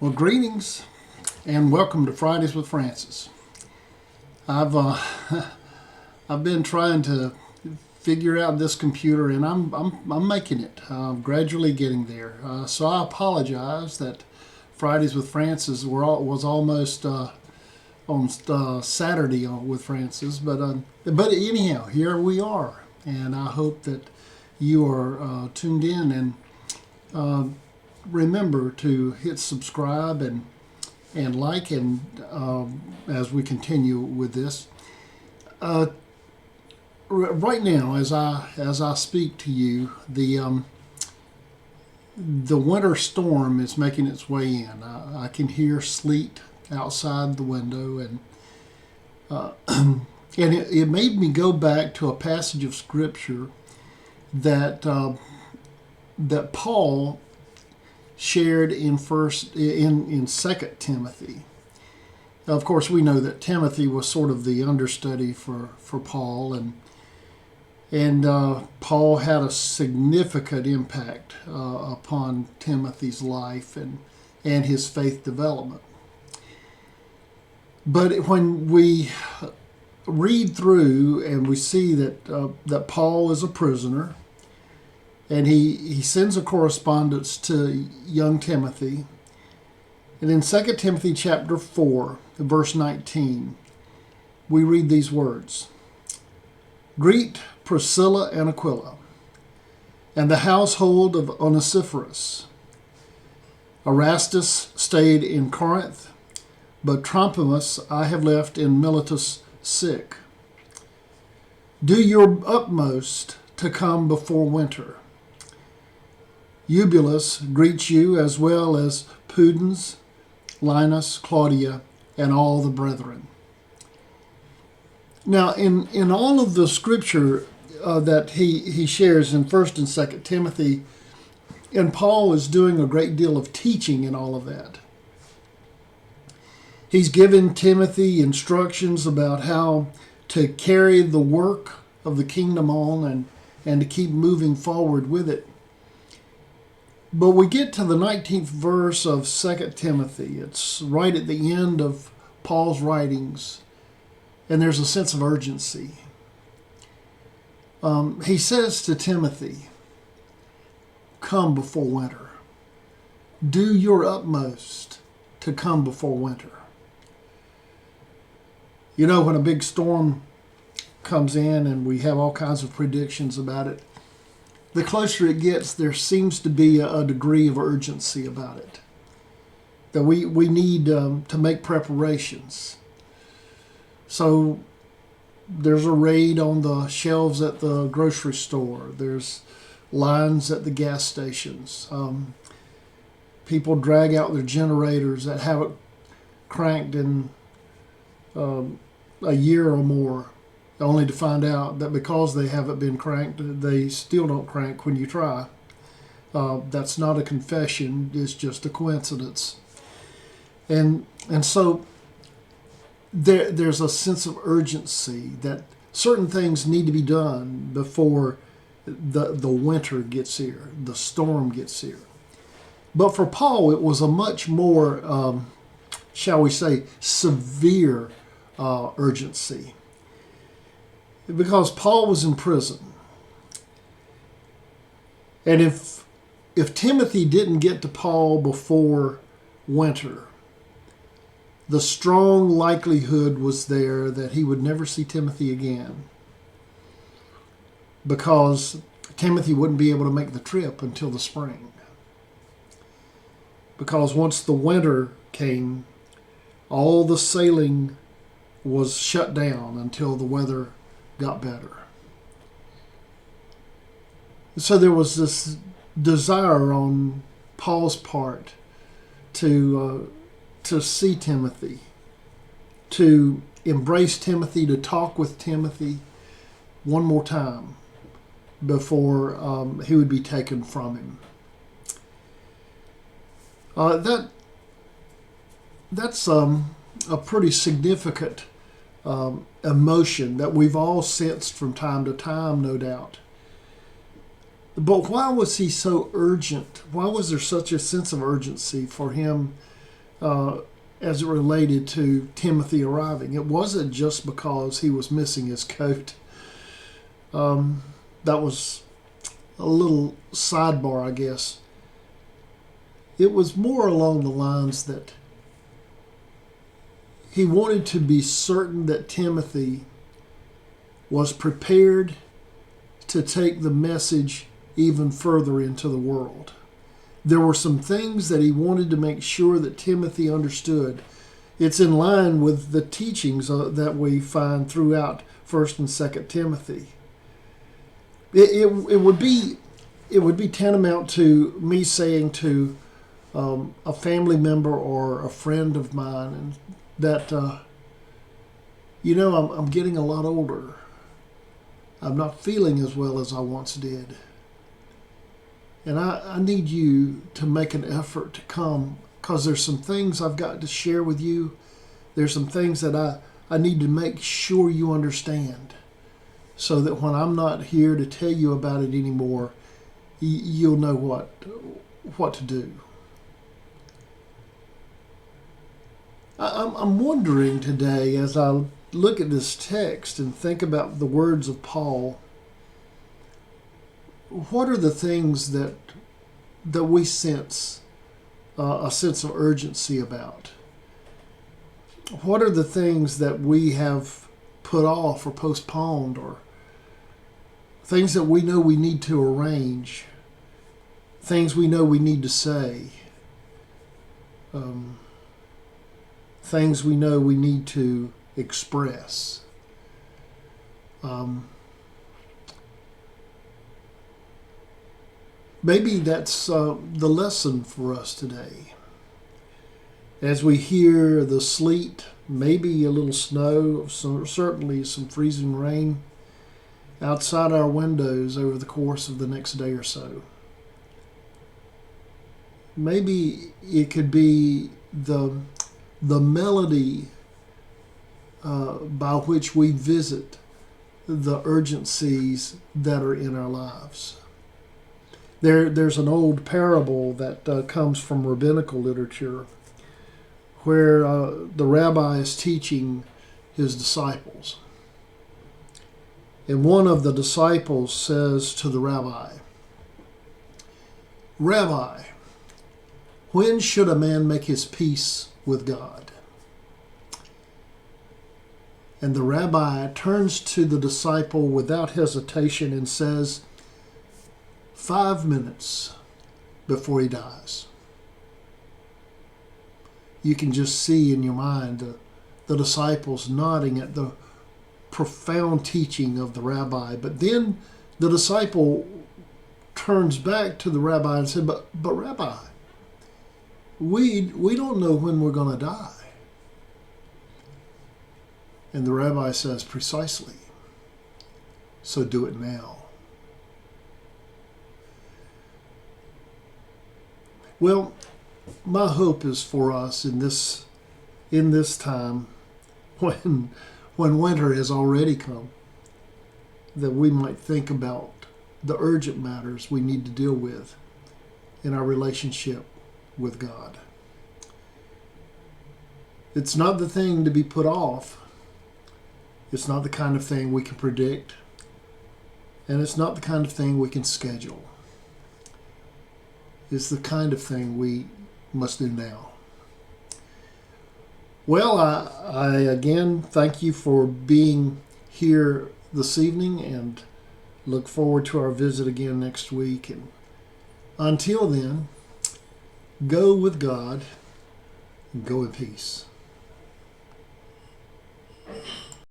Well, greetings and welcome to Fridays with Francis. I've I've been trying to figure out this computer, and I'm making it. I'm gradually getting there. So I apologize that Fridays with Francis was almost on Saturday with Francis, but anyhow, here we are, and I hope that you are tuned in and. Remember to hit subscribe and like and as we continue with this. Right now, as I speak to you, the winter storm is making its way in. I can hear sleet outside the window, and it made me go back to a passage of scripture that Paul shared in Second Timothy. Of course, we know that Timothy was sort of the understudy for Paul, and Paul had a significant impact upon Timothy's life and his faith development. But when we read through and we see that Paul is a prisoner, and he sends a correspondence to young Timothy. And in 2 Timothy chapter 4, verse 19, we read these words. Greet Priscilla and Aquila, and the household of Onesiphorus. Erastus stayed in Corinth, but Trophimus I have left in Miletus sick. Do your utmost to come before winter. Eubulus greets you, as well as Pudens, Linus, Claudia, and all the brethren. Now, in all of the scripture that he shares in 1st and 2nd Timothy, and Paul is doing a great deal of teaching in all of that. He's given Timothy instructions about how to carry the work of the kingdom on and to keep moving forward with it. But we get to the 19th verse of 2 Timothy. It's right at the end of Paul's writings, and there's a sense of urgency. He says to Timothy, come before winter. Do your utmost to come before winter. You know, when a big storm comes in, and we have all kinds of predictions about it, the closer it gets, there seems to be a degree of urgency about it. That we need to make preparations. So there's a raid on the shelves at the grocery store. There's lines at the gas stations. People drag out their generators that haven't cranked in a year or more, only to find out that because they haven't been cranked, they still don't crank when you try. That's not a confession, it's just a coincidence. And so there's a sense of urgency that certain things need to be done before the winter gets here, the storm gets here. But for Paul, it was a much more, shall we say, severe urgency. Because Paul was in prison. And if Timothy didn't get to Paul before winter, the strong likelihood was there that he would never see Timothy again. Because Timothy wouldn't be able to make the trip until the spring. Because once the winter came, all the sailing was shut down until the weather got better. So there was this desire on Paul's part to see Timothy, to embrace Timothy, to talk with Timothy one more time before he would be taken from him. That's a pretty significant emotion that we've all sensed from time to time, no doubt. But why was he so urgent? Why was there such a sense of urgency for him as it related to Timothy arriving. It wasn't just because he was missing his coat. That was a little sidebar, I guess. It was more along the lines that he wanted to be certain that Timothy was prepared to take the message even further into the world. There were some things that he wanted to make sure that Timothy understood. It's in line with the teachings that we find throughout 1st and 2nd Timothy. It would be tantamount to me saying to a family member or a friend of mine and that I'm getting a lot older. I'm not feeling as well as I once did. And I need you to make an effort to come, because there's some things I've got to share with you. There's some things that I need to make sure you understand, so that when I'm not here to tell you about it anymore, you'll know what to do. I'm wondering today, as I look at this text and think about the words of Paul, what are the things that we sense a sense of urgency about? What are the things that we have put off or postponed, or things that we know we need to arrange, things we know we need to say, things we know we need to express? Maybe that's the lesson for us today. As we hear the sleet, maybe a little snow, certainly some freezing rain outside our windows over the course of the next day or so. Maybe it could be the melody by which we visit the urgencies that are in our lives. There's an old parable that comes from rabbinical literature where the rabbi is teaching his disciples. And one of the disciples says to the rabbi, "Rabbi, when should a man make his peace with God?" And the rabbi turns to the disciple without hesitation and says, 5 minutes before he dies. You can just see in your mind the disciples nodding at the profound teaching of the rabbi. But then the disciple turns back to the rabbi and said, but Rabbi, we don't know when we're going to die. And the rabbi says, precisely. So do it now. Well, my hope is for us in this time when winter has already come, that we might think about the urgent matters we need to deal with in our relationship with God. It's not the thing to be put off. It's not the kind of thing we can predict. And it's not the kind of thing we can schedule. It's the kind of thing we must do now. Well, I again thank you for being here this evening and look forward to our visit again next week. And until then, go with God and go in peace.